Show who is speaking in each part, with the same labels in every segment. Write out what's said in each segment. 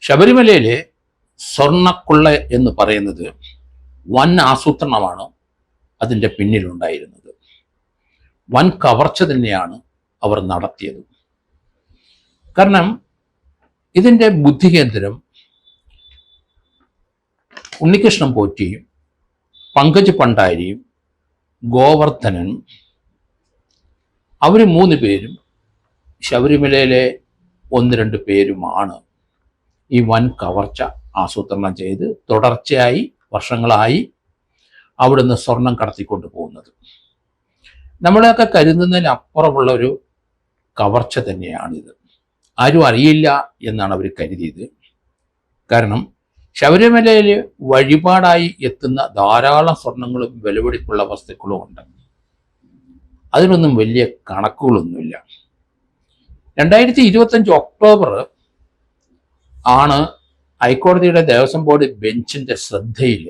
Speaker 1: ശബരിമലയിലെ സ്വർണ്ണക്കൊള്ള എന്ന് പറയുന്നത് വൻ ആസൂത്രണമാണ് അതിൻ്റെ പിന്നിലുണ്ടായിരുന്നത്. വൻ കവർച്ച തന്നെയാണ് അവർ നടത്തിയത്. കാരണം ഇതിൻ്റെ ബുദ്ധികേന്ദ്രം ഉണ്ണികൃഷ്ണൻ പോറ്റിയും പങ്കജ് പണ്ടാരിയും ഗോവർദ്ധനനും അവർ 3 പേരും ശബരിമലയിലെ 1-2 പേരുമാണ് ഈ വൻ കവർച്ച ആസൂത്രണം ചെയ്ത് തുടർച്ചയായി വർഷങ്ങളായി അവിടുന്ന് സ്വർണം കടത്തിക്കൊണ്ട് പോകുന്നത്. നമ്മളെയൊക്കെ കരുതുന്നതിനപ്പുറമുള്ള ഒരു കവർച്ച തന്നെയാണിത്. ആരും അറിയില്ല എന്നാണ് അവർ കരുതിയത്. കാരണം ശബരിമലയിൽ വഴിപാടായി എത്തുന്ന ധാരാളം സ്വർണങ്ങളും വിലപിടിപ്പുള്ള വസ്തുക്കളും ഉണ്ട്. അതിനൊന്നും വലിയ കണക്കുകളൊന്നുമില്ല. 2025 ഒക്ടോബർ ആണ് ഹൈക്കോടതിയുടെ ദേവസ്വം ബോർഡ് ബെഞ്ചിന്റെ ശ്രദ്ധയിൽ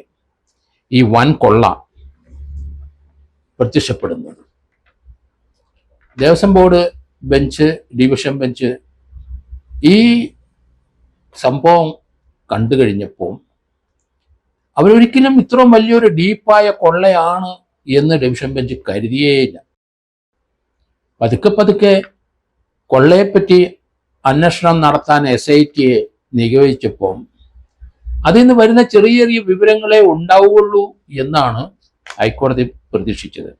Speaker 1: ഈ വൻ കൊള്ള പ്രത്യക്ഷപ്പെടുന്നത്. Devaswom board bench, division bench ഈ സംഭവം കണ്ടു കഴിഞ്ഞപ്പോൾ അവരൊരിക്കലും ഇത്രയും വലിയൊരു ഡീപ്പായ കൊള്ളയാണ് എന്ന് ഡിവിഷൻ ബെഞ്ച് കരുതിയേയില്ല. പതുക്കെ കൊള്ളയെപ്പറ്റി അന്വേഷണം നടത്താൻ SIT നിയോഗിച്ചപ്പോൾ അതിൽ നിന്ന് വരുന്ന ചെറിയ ചെറിയ വിവരങ്ങളെ ഉണ്ടാവുകയുള്ളൂ എന്നാണ് ഹൈക്കോടതി പ്രതീക്ഷിച്ചത്.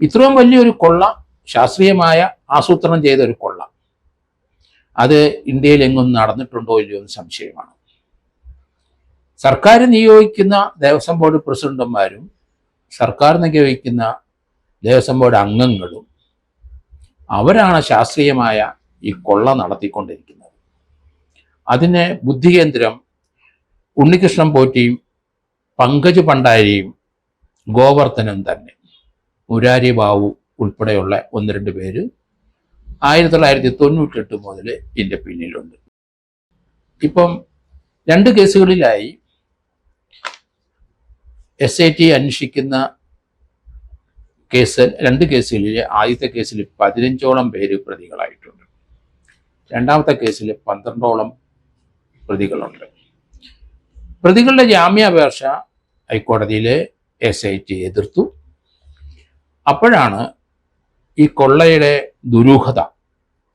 Speaker 1: ഇത്രയും വലിയൊരു കൊള്ള, ശാസ്ത്രീയമായ ആസൂത്രണം ചെയ്ത ഒരു കൊള്ള, അത് ഇന്ത്യയിൽ എങ്ങും നടന്നിട്ടുണ്ടോ ഇല്ലയോ എന്ന് സംശയമാണ്. സർക്കാർ നിയോഗിക്കുന്ന ദേവസ്വം ബോർഡ് പ്രസിഡന്റുമാരും സർക്കാർ നിയോഗിക്കുന്ന ദേവസ്വം ബോർഡ് അംഗങ്ങളും അവരാണ് ശാസ്ത്രീയമായ ഈ കൊള്ള നടത്തിക്കൊണ്ടിരിക്കുന്നത്. അതിന് ബുദ്ധികേന്ദ്രം ഉണ്ണികൃഷ്ണൻ പോറ്റിയും പങ്കജ് പണ്ടാരിയും ഗോവർദ്ധനും തന്നെ. മുരാരി ബാബു ഉൾപ്പെടെയുള്ള 1-2 പേര് 1998 മുതൽ ഇതിൻ്റെ പിന്നിലുണ്ട്. ഇപ്പം 2 കേസുകളിലായി SIT അന്വേഷിക്കുന്ന കേസ്. 2 കേസുകളിൽ ആദ്യത്തെ കേസിൽ 15ഓളം പേര് പ്രതികളായിട്ടുണ്ട്. രണ്ടാമത്തെ കേസിൽ 12ഓളം പ്രതികളുണ്ട്. പ്രതികളുടെ ജാമ്യാപേക്ഷ ഹൈക്കോടതിയിലെ SIT എതിർത്തു. അപ്പോഴാണ് ഈ കൊള്ളയുടെ ദുരൂഹത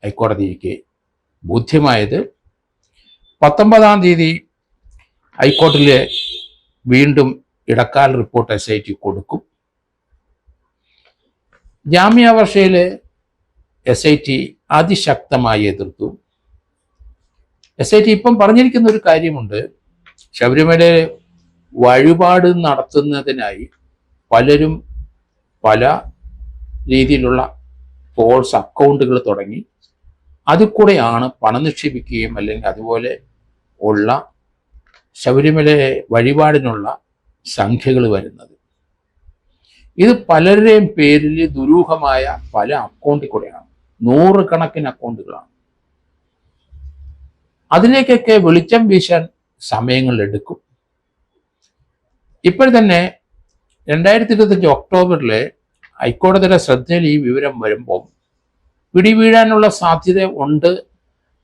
Speaker 1: ഹൈക്കോടതിക്ക് ബോധ്യമായത്. 19-ാം തീയതി ഹൈക്കോടതിയിലെ വീണ്ടും ഇടക്കാല റിപ്പോർട്ട് SIT കൊടുക്കും. ജാമ്യാപേക്ഷയിൽ SIT അതിശക്തമായി എതിർത്തു. SIT ഇപ്പം പറഞ്ഞിരിക്കുന്ന ഒരു കാര്യമുണ്ട്. ശബരിമലയിൽ വഴിപാട് നടത്തുന്നതിനായി പലരും പല രീതിയിലുള്ള ഫോൾസ് അക്കൗണ്ടുകൾ തുടങ്ങി അതിൽ കൂടെയാണ് പണം നിക്ഷേപിക്കുകയും അല്ലെങ്കിൽ അതുപോലെ ഉള്ള ശബരിമല വഴിപാടിനുള്ള സംഖ്യകൾ വരുന്നത്. ഇത് പലരുടെയും പേരിൽ ദുരൂഹമായ പല അക്കൗണ്ടിൽ കൂടെയാണ്, 100 കണക്കിന് അക്കൗണ്ടുകളാണ്. അതിലേക്കൊക്കെ വെളിച്ചം വീശാൻ സമയങ്ങൾ എടുക്കും. ഇപ്പോൾ തന്നെ 2025 ഒക്ടോബറിൽ ഹൈക്കോടതിയുടെ ശ്രദ്ധയിൽ ഈ വിവരം വരുമ്പോൾ പിടിവീഴാനുള്ള സാധ്യത ഉണ്ട്.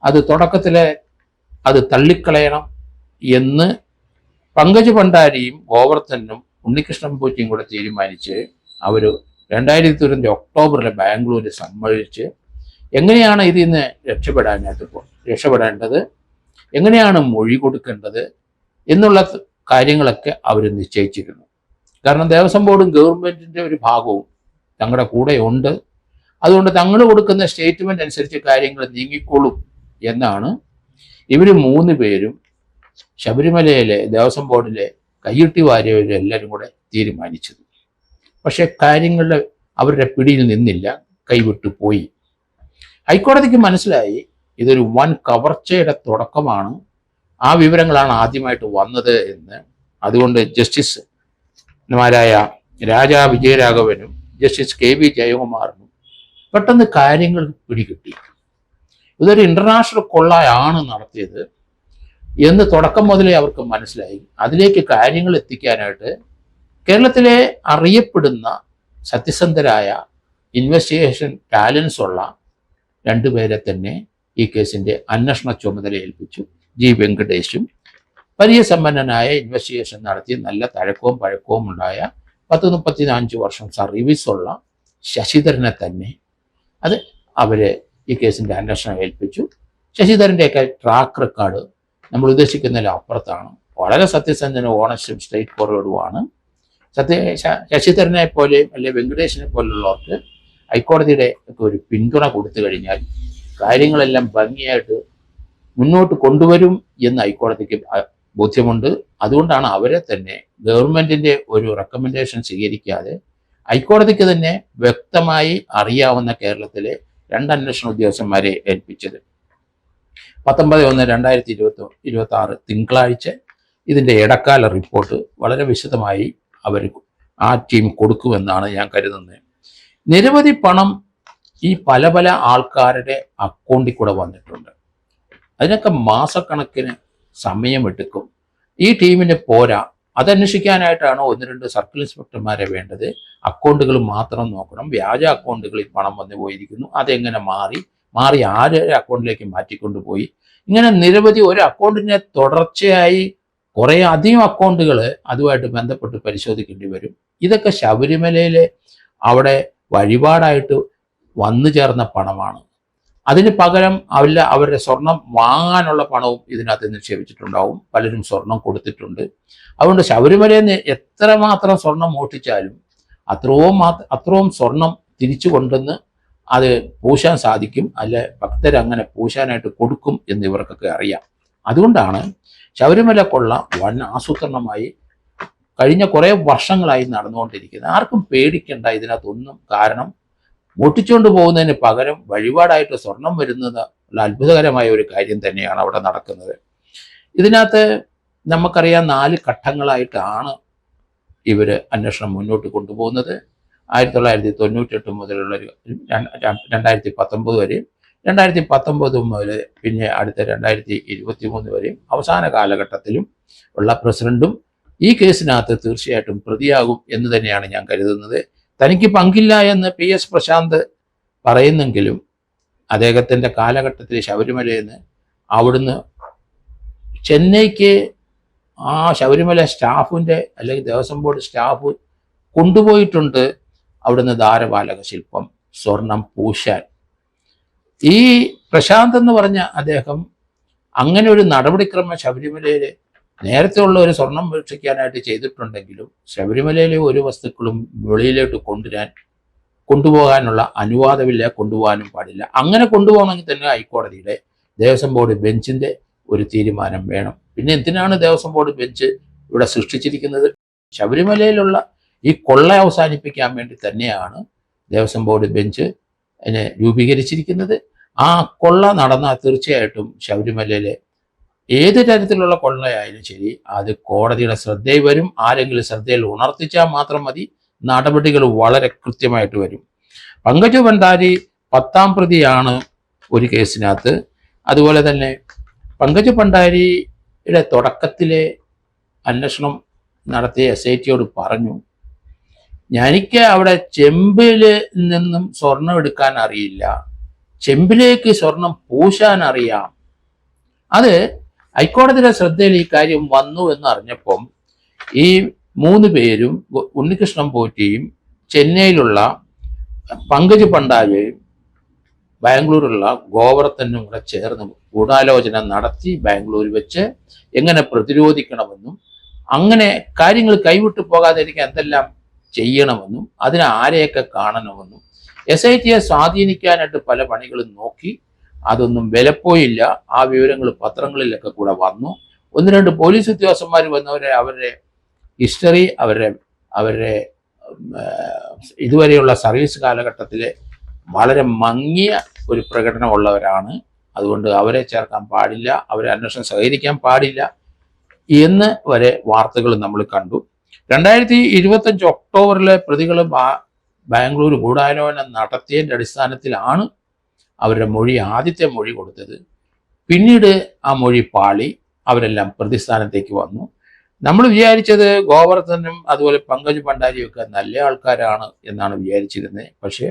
Speaker 1: അത് തുടക്കത്തിലെ അത് തള്ളിക്കളയണം എന്ന് പങ്കജ് പണ്ടാരിയും ഗോവർദ്ധനും ഉണ്ണികൃഷ്ണൻ പോറ്റിയും കൂടെ തീരുമാനിച്ച് അവർ 2025 ഒക്ടോബറിൽ ബാംഗ്ലൂരിൽ സമ്മേളിച്ച് എങ്ങനെയാണ് ഇതിൽ നിന്ന് രക്ഷപ്പെടേണ്ടത്, എങ്ങനെയാണ് മൊഴി കൊടുക്കേണ്ടത് എന്നുള്ള കാര്യങ്ങളൊക്കെ അവർ നിശ്ചയിച്ചിരുന്നു. കാരണം ദേവസ്വം ബോർഡും ഗവൺമെൻറ്റിൻ്റെ ഒരു ഭാഗവും തങ്ങളുടെ കൂടെ ഉണ്ട്. അതുകൊണ്ട് തങ്ങൾ കൊടുക്കുന്ന സ്റ്റേറ്റ്മെൻ്റ് അനുസരിച്ച് കാര്യങ്ങൾ നീങ്ങിക്കോളും എന്നാണ് ഇവർ 3 പേരും ശബരിമലയിലെ ദേവസ്വം ബോർഡിലെ കയ്യൊട്ടി വാരിയവരെല്ലാവരും കൂടെ തീരുമാനിച്ചത്. പക്ഷെ കാര്യങ്ങളുടെ അവരുടെ പിടിയിൽ നിന്നില്ല, കൈവിട്ടു പോയി. ഹൈക്കോടതിക്ക് മനസ്സിലായി ഇതൊരു വൻ കവർച്ചയുടെ തുടക്കമാണ്, ആ വിവരങ്ങളാണ് ആദ്യമായിട്ട് വന്നത് എന്ന്. അതുകൊണ്ട് ജസ്റ്റിസുമാരായ രാജാ വിജയരാഘവനും ജസ്റ്റിസ് KV ജയകുമാറിനും പെട്ടെന്ന് കാര്യങ്ങൾ പിടികിട്ടി. ഇതൊരു ഇന്റർനാഷണൽ കൊള്ളയാണ് നടത്തിയത് എന്ന് തുടക്കം മുതലേ അവർക്ക് മനസ്സിലായി. അതിലേക്ക് കാര്യങ്ങൾ എത്തിക്കാനായിട്ട് കേരളത്തിലെ അറിയപ്പെടുന്ന സത്യസന്ധരായ ഇൻവെസ്റ്റിഗേഷൻ ടാലൻസ് ഉള്ള 2 പേരെ തന്നെ ഈ കേസിൻ്റെ അന്വേഷണ ചുമതല ഏൽപ്പിച്ചു. ജി വെങ്കടേഷും പരിചയസമ്പന്നനായ ഇൻവെസ്റ്റിഗേഷൻ നടത്തി നല്ല തഴക്കവും പഴക്കവും ഉണ്ടായ 10-35 വർഷം സർവീസുള്ള ശശിധരനെ തന്നെ അത് അവര് ഈ കേസിന്റെ അന്വേഷണം ഏൽപ്പിച്ചു. ശശിധരൻ്റെയൊക്കെ ട്രാക്ക് റെക്കോർഡ് നമ്മൾ ഉദ്ദേശിക്കുന്നതിൽ അപ്പുറത്താണ്. വളരെ സത്യസന്ധനും ഓണസ്റ്റും സ്ട്രേറ്റ് ഫോർവേഡുമാണ്. ശശിധരനെ പോലെ അല്ലെ വെങ്കടേഷിനെ പോലുള്ളവർക്ക് ഹൈക്കോടതിയുടെ ഒക്കെ ഒരു പിന്തുണ കൊടുത്തു കഴിഞ്ഞാൽ കാര്യങ്ങളെല്ലാം ഭംഗിയായിട്ട് മുന്നോട്ട് കൊണ്ടുവരും എന്ന് ഹൈക്കോടതിക്ക് ബോധ്യമുണ്ട്. അതുകൊണ്ടാണ് അവരെ തന്നെ ഗവൺമെന്റിന്റെ ഒരു റെക്കമെൻഡേഷൻ സ്വീകരിക്കാതെ ഹൈക്കോടതിക്ക് തന്നെ വ്യക്തമായി അറിയാവുന്ന കേരളത്തിലെ 2 അന്വേഷണ ഉദ്യോഗസ്ഥന്മാരെ ഏൽപ്പിച്ചത്. 19/1/2026 തിങ്കളാഴ്ച ഇതിന്റെ ഇടക്കാല റിപ്പോർട്ട് വളരെ വിശദമായി അവർ ആ ടീം കൊടുക്കുമെന്നാണ് ഞാൻ കരുതുന്നത്. നിരവധി പണം ഈ പല പല ആൾക്കാരുടെ അക്കൗണ്ടിൽ കൂടെ വന്നിട്ടുണ്ട്. അതിനൊക്കെ മാസക്കണക്കിന് സമയമെടുക്കും. ഈ ടീമിന് പോരാ. അതന്വേഷിക്കാനായിട്ടാണ് 1-2 സർക്കിൾ ഇൻസ്പെക്ടർമാരെ വേണ്ടത്. അക്കൗണ്ടുകൾ മാത്രം നോക്കണം. വ്യാജ അക്കൗണ്ടുകളിൽ പണം വന്നു പോയിരിക്കുന്നു, അതെങ്ങനെ മാറി ആരുടെ അക്കൗണ്ടിലേക്ക് മാറ്റിക്കൊണ്ടുപോയി, ഇങ്ങനെ നിരവധി ഒരു അക്കൗണ്ടിനെ തുടർച്ചയായി കുറേ അധികം അക്കൗണ്ടുകൾ അതുമായിട്ട് ബന്ധപ്പെട്ട് പരിശോധിക്കേണ്ടി വരും. ഇതൊക്കെ ശബരിമലയിലെ അവിടെ വഴിപാടായിട്ട് വന്നു ചേർന്ന പണമാണ്. അതിന് പകരം അവരുടെ സ്വർണം വാങ്ങാനുള്ള പണവും ഇതിനകത്ത് നിക്ഷേപിച്ചിട്ടുണ്ടാവും. പലരും സ്വർണം കൊടുത്തിട്ടുണ്ട്. അതുകൊണ്ട് ശബരിമലയിൽ നിന്ന് എത്രമാത്രം സ്വർണം മോഷ്ടിച്ചാലും അത്രയും സ്വർണം തിരിച്ചു കൊണ്ടുവന്ന് അത് പൂശാൻ സാധിക്കും. അല്ല ഭക്തരങ്ങനെ പൂശാനായിട്ട് കൊടുക്കും എന്ന് ഇവർക്കൊക്കെ അറിയാം. അതുകൊണ്ടാണ് ശബരിമല കൊള്ള വൻ ആസൂത്രണമായി കഴിഞ്ഞ കുറേ വർഷങ്ങളായി നടന്നുകൊണ്ടിരിക്കുന്നത്. ആർക്കും പേടിക്കേണ്ട ഇതിനകത്തൊന്നും. കാരണം മോഷ്ടിച്ചുകൊണ്ട് പോകുന്നതിന് പകരം വഴിപാടായിട്ട് സ്വർണം വരുന്നത് അത്ഭുതകരമായ ഒരു കാര്യം തന്നെയാണ് അവിടെ നടക്കുന്നത്. ഇതിനകത്ത് നമുക്കറിയാം 4 ഘട്ടങ്ങളായിട്ടാണ് ഇവർ അന്വേഷണം മുന്നോട്ട് കൊണ്ടുപോകുന്നത്. 1998 മുതലുള്ള 2019 വരെയും 2019 മുതൽ പിന്നെ അടുത്ത 2023 വരെയും അവസാന കാലഘട്ടത്തിലും ഉള്ള പ്രസിഡന്റും ഈ കേസിനകത്ത് തീർച്ചയായിട്ടും പ്രതിയാകും എന്ന് തന്നെയാണ് ഞാൻ കരുതുന്നത്. തനിക്ക് പങ്കില്ല എന്ന് PS പ്രശാന്ത് പറയുന്നെങ്കിലും അദ്ദേഹത്തിൻ്റെ കാലഘട്ടത്തിൽ ശബരിമലയിൽ നിന്ന് അവിടുന്ന് ചെന്നൈക്ക് ആ ശബരിമല സ്റ്റാഫിൻ്റെ അല്ലെങ്കിൽ ദേവസ്വം ബോർഡ് സ്റ്റാഫ് കൊണ്ടുപോയിട്ടുണ്ട് അവിടുന്ന് ദ്വാരപാലക ശില്പം സ്വർണം പൂശാൻ. ഈ പ്രശാന്ത് എന്ന് പറഞ്ഞ അദ്ദേഹം അങ്ങനെ ഒരു നടപടിക്രമം ശബരിമലയിൽ നേരത്തെ ഉള്ള ഒരു സ്വർണം വീക്ഷിക്കാനായിട്ട് ചെയ്തിട്ടുണ്ടെങ്കിലും ശബരിമലയിലെ ഒരു വസ്തുക്കളും വെളിയിലോട്ട് കൊണ്ടുപോകാനുള്ള അനുവാദമില്ല, കൊണ്ടുപോകാനും പാടില്ല. അങ്ങനെ കൊണ്ടുപോകണമെങ്കിൽ തന്നെ ഹൈക്കോടതിയുടെ ദേവസ്വം ബോർഡ് ബെഞ്ചിന്റെ ഒരു തീരുമാനം വേണം. പിന്നെ എന്തിനാണ് ദേവസ്വം ബോർഡ് ബെഞ്ച് ഇവിടെ സൃഷ്ടിച്ചിരിക്കുന്നത്? ശബരിമലയിലുള്ള ഈ കൊള്ള അവസാനിപ്പിക്കാൻ വേണ്ടി തന്നെയാണ് ദേവസ്വം ബോർഡ് ബെഞ്ച് അതിനെ രൂപീകരിച്ചിരിക്കുന്നത്. ആ കൊള്ള നടന്നാൽ തീർച്ചയായിട്ടും ശബരിമലയിലെ ഏത് തരത്തിലുള്ള കൊള്ളയായാലും ശരി അത് കോടതിയുടെ ശ്രദ്ധയിൽ വരും. ആരെങ്കിലും ശ്രദ്ധയിൽ ഉണർത്തിച്ചാൽ മാത്രം മതി. നടപടികൾ വളരെ കൃത്യമായിട്ട് വരും. പങ്കജ് ഭണ്ഡാരി 10ാം പ്രതിയാണ് ഒരു കേസിനകത്ത്. അതുപോലെ തന്നെ പങ്കജ് ഭണ്ഡാരിയുടെ തുടക്കത്തിലെ അന്വേഷണം നടത്തിയ SIT പറഞ്ഞു, എനിക്ക് അവിടെ ചെമ്പിൽ നിന്നും സ്വർണം എടുക്കാൻ അറിയില്ല, ചെമ്പിലേക്ക് സ്വർണം പൂശാൻ അറിയാം. അത് ഹൈക്കോടതിയുടെ ശ്രദ്ധയിൽ ഈ കാര്യം വന്നു എന്നറിഞ്ഞപ്പം ഈ 3 പേരും ഉണ്ണികൃഷ്ണൻ പോറ്റിയും ചെന്നൈയിലുള്ള പങ്കജ് ഭണ്ഡാരിയും ബാംഗ്ലൂരിലുള്ള ഗോവർദ്ധനും കൂടെ ചേർന്ന് ഗൂഢാലോചന നടത്തി ബാംഗ്ലൂർ വെച്ച് എങ്ങനെ പ്രതിരോധിക്കണമെന്നും അങ്ങനെ കാര്യങ്ങൾ കൈവിട്ടു പോകാതിരിക്കാൻ എന്തെല്ലാം ചെയ്യണമെന്നും അതിന് ആരെയൊക്കെ കാണണമെന്നും SITയെ സ്വാധീനിക്കാനായിട്ട് പല പണികളും നോക്കി. അതൊന്നും വിലപ്പോയില്ല. ആ വിവരങ്ങൾ പത്രങ്ങളിലൊക്കെ കൂടെ വന്നു. 1-2 പോലീസ് ഉദ്യോഗസ്ഥന്മാർ വന്നവരെ അവരുടെ ഹിസ്റ്ററി അവരുടെ ഇതുവരെയുള്ള സർവീസ് കാലഘട്ടത്തിലെ വളരെ മങ്ങിയ ഒരു പ്രകടനമുള്ളവരാണ്. അതുകൊണ്ട് അവരെ ചേർക്കാൻ പാടില്ല, അവരെ അന്വേഷണം സഹകരിക്കാൻ പാടില്ല എന്ന് വരെ വാർത്തകൾ നമ്മൾ കണ്ടു. 2025 ഒക്ടോബറിലെ പ്രതികൾ ബാംഗ്ലൂർ ഗൂഢാലോചന നടത്തിയതിൻ്റെ അടിസ്ഥാനത്തിലാണ് അവരുടെ ആദ്യത്തെ മൊഴി കൊടുത്തത്. പിന്നീട് ആ മൊഴി പാളി, അവരെല്ലാം പ്രതിസ്ഥാനത്തേക്ക് വന്നു. നമ്മൾ വിചാരിച്ചത് ഗോവർദ്ധനും അതുപോലെ പങ്കജ് ഭണ്ഡാരിയും ഒക്കെ നല്ല ആൾക്കാരാണ് എന്നാണ് വിചാരിച്ചിരുന്നത്. പക്ഷേ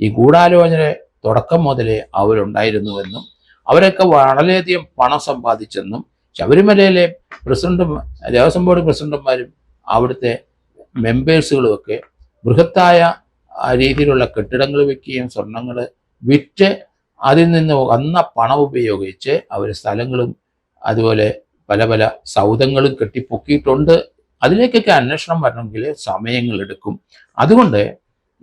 Speaker 1: ഈ ഗൂഢാലോചന തുടക്കം മുതലേ അവരുണ്ടായിരുന്നുവെന്നും അവരൊക്കെ വളരെയധികം പണം സമ്പാദിച്ചെന്നും ശബരിമലയിലെ പ്രസിഡന്റും ദേവസ്വം ബോർഡ് പ്രസിഡന്റുമാരും അവിടുത്തെ മെമ്പേഴ്സുകളുമൊക്കെ ബൃഹത്തായ രീതിയിലുള്ള കെട്ടിടങ്ങൾ വെക്കുകയും സ്വർണങ്ങൾ വിറ്റ് അതിൽ നിന്ന് വന്ന പണം ഉപയോഗിച്ച് അവർ സ്ഥലങ്ങളും അതുപോലെ പല പല സൗധങ്ങളും കെട്ടിപ്പൊക്കിയിട്ടുണ്ട്. അതിലേക്കൊക്കെ അന്വേഷണം വരണമെങ്കിൽ സമയങ്ങളെടുക്കും. അതുകൊണ്ട്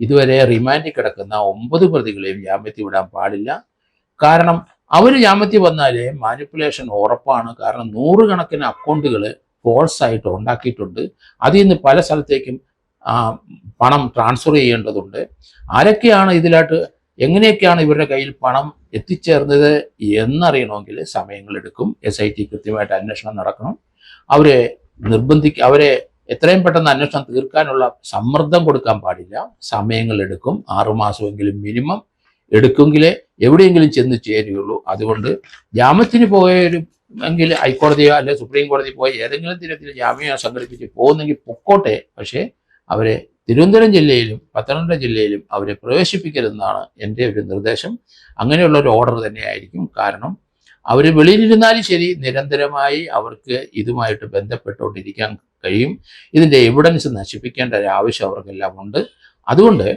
Speaker 1: ഇതുവരെ റിമാൻഡിൽ കിടക്കുന്ന 9 പ്രതികളെയും ജാമ്യത്തിൽ വിടാൻ പാടില്ല. കാരണം അവർ ജാമ്യത്തിൽ വന്നാലേ മാനിപ്പുലേഷൻ ഉറപ്പാണ്. കാരണം 100 കണക്കിന് അക്കൗണ്ടുകൾ ഫോൾസ് ആയിട്ട് ഉണ്ടാക്കിയിട്ടുണ്ട്. അതിൽ നിന്ന് പല സ്ഥലത്തേക്കും പണം ട്രാൻസ്ഫർ ചെയ്യേണ്ടതുണ്ട്. ആരൊക്കെയാണ് ഇതിലായിട്ട് എങ്ങനെയൊക്കെയാണ് ഇവരുടെ കയ്യിൽ പണം എത്തിച്ചേർന്നത് എന്നറിയണമെങ്കിൽ സമയങ്ങളെടുക്കും. SIT കൃത്യമായിട്ട് അന്വേഷണം നടക്കണം. അവരെ എത്രയും പെട്ടെന്ന് അന്വേഷണം തീർക്കാനുള്ള സമ്മർദ്ദം കൊടുക്കാൻ പാടില്ല. സമയങ്ങളെടുക്കും. 6 മാസമെങ്കിലും മിനിമം എടുക്കുമെങ്കിലേ എവിടെയെങ്കിലും ചെന്ന് ചേരുകയുള്ളൂ. അതുകൊണ്ട് ജാമ്യത്തിന് പോയെങ്കിൽ ഹൈക്കോടതിയോ അല്ലെങ്കിൽ സുപ്രീം കോടതി പോയി ഏതെങ്കിലും തരത്തിൽ ജാമ്യം സംഘടിപ്പിച്ച് പോകുന്നെങ്കിൽ പൊക്കോട്ടെ. പക്ഷേ അവരെ തിരുവനന്തപുരം ജില്ലയിലും പത്തനംതിട്ട ജില്ലയിലും അവരെ പ്രവേശിപ്പിക്കരുതെന്നാണ് എൻ്റെ ഒരു നിർദ്ദേശം. അങ്ങനെയുള്ള ഒരു ഓർഡർ തന്നെയായിരിക്കും. കാരണം അവർ വെളിയിലിരുന്നാലും ശരി നിരന്തരമായി അവർക്ക് ഇതുമായിട്ട് ബന്ധപ്പെട്ടുകൊണ്ടിരിക്കാൻ കഴിയും. ഇതിൻ്റെ എവിഡൻസ് നശിപ്പിക്കേണ്ട ഒരു ആവശ്യം അവർക്കെല്ലാം ഉണ്ട്. അതുകൊണ്ട്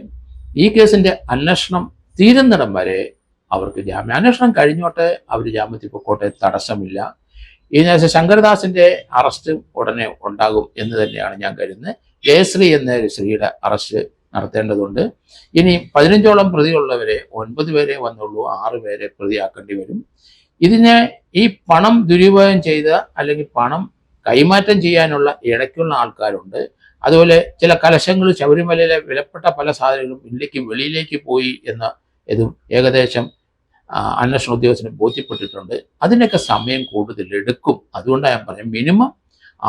Speaker 1: ഈ കേസിൻ്റെ അന്വേഷണം തീരുന്നിടം വരെ അവർക്ക് അന്വേഷണം കഴിഞ്ഞോട്ടെ, അവർ ജാമ്യത്തിൽ പൊക്കോട്ടെ, തടസ്സമില്ല. ഇതിനകത്ത് ശങ്കരദാസിൻ്റെ അറസ്റ്റ് ഉടനെ ഉണ്ടാകും എന്ന് തന്നെയാണ് ഞാൻ കരുതുന്നത്. ജയശ്രീ എന്ന ഒരു സ്ത്രീയുടെ അറസ്റ്റ് നടത്തേണ്ടതുണ്ട്. ഇനി 15ഓളം പ്രതികളുള്ളവരെ 9 പേരെ വന്നുള്ളൂ, 6 പേരെ പ്രതിയാക്കേണ്ടി വരും. ഈ പണം ദുരുപയോഗം ചെയ്ത അല്ലെങ്കിൽ പണം കൈമാറ്റം ചെയ്യാനുള്ള ഇടയ്ക്കുള്ള ആൾക്കാരുണ്ട്. അതുപോലെ ചില കലശങ്ങൾ ശബരിമലയിലെ വിലപ്പെട്ട പല സാധനങ്ങളും വെളിയിലേക്ക് പോയി എന്ന ഇതും ഏകദേശം അന്വേഷണ ഉദ്യോഗസ്ഥന് ബോധ്യപ്പെട്ടിട്ടുണ്ട്. അതിനൊക്കെ സമയം കൂടുതൽ എടുക്കും. അതുകൊണ്ടാണ് ഞാൻ പറഞ്ഞത് മിനിമം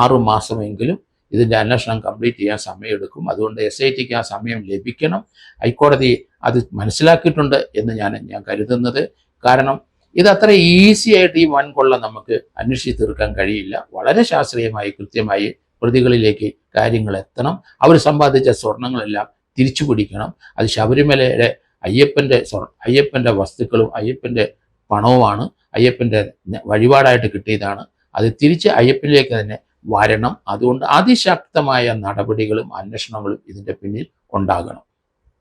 Speaker 1: 6 മാസമെങ്കിലും ഇതിൻ്റെ അന്വേഷണം കംപ്ലീറ്റ് ചെയ്യാൻ സമയമെടുക്കും. അതുകൊണ്ട് SITക്ക് ആ സമയം ലഭിക്കണം. ഹൈക്കോടതി അത് മനസ്സിലാക്കിയിട്ടുണ്ട് എന്ന് ഞാൻ കരുതുന്നത്. കാരണം ഇത് അത്ര ഈസി ആയിട്ട് ഈ വൻകൊള്ള നമുക്ക് അന്വേഷിച്ച് തീർക്കാൻ കഴിയില്ല. വളരെ ശാസ്ത്രീയമായി കൃത്യമായി പ്രതികളിലേക്ക് കാര്യങ്ങൾ എത്തണം. അവർ സമ്പാദിച്ച സ്വർണങ്ങളെല്ലാം തിരിച്ചു പിടിക്കണം. അത് ശബരിമലയിലെ അയ്യപ്പൻ്റെ വസ്തുക്കളും അയ്യപ്പൻ്റെ പണവുമാണ്. അയ്യപ്പൻ്റെ വഴിപാടായിട്ട് കിട്ടിയതാണ്. അത് തിരിച്ച് അയ്യപ്പനിലേക്ക് തന്നെ വരണം. അതുകൊണ്ട് അതിശക്തമായ നടപടികളും അന്വേഷണങ്ങളും ഇതിൻ്റെ പിന്നിൽ ഉണ്ടാകണം.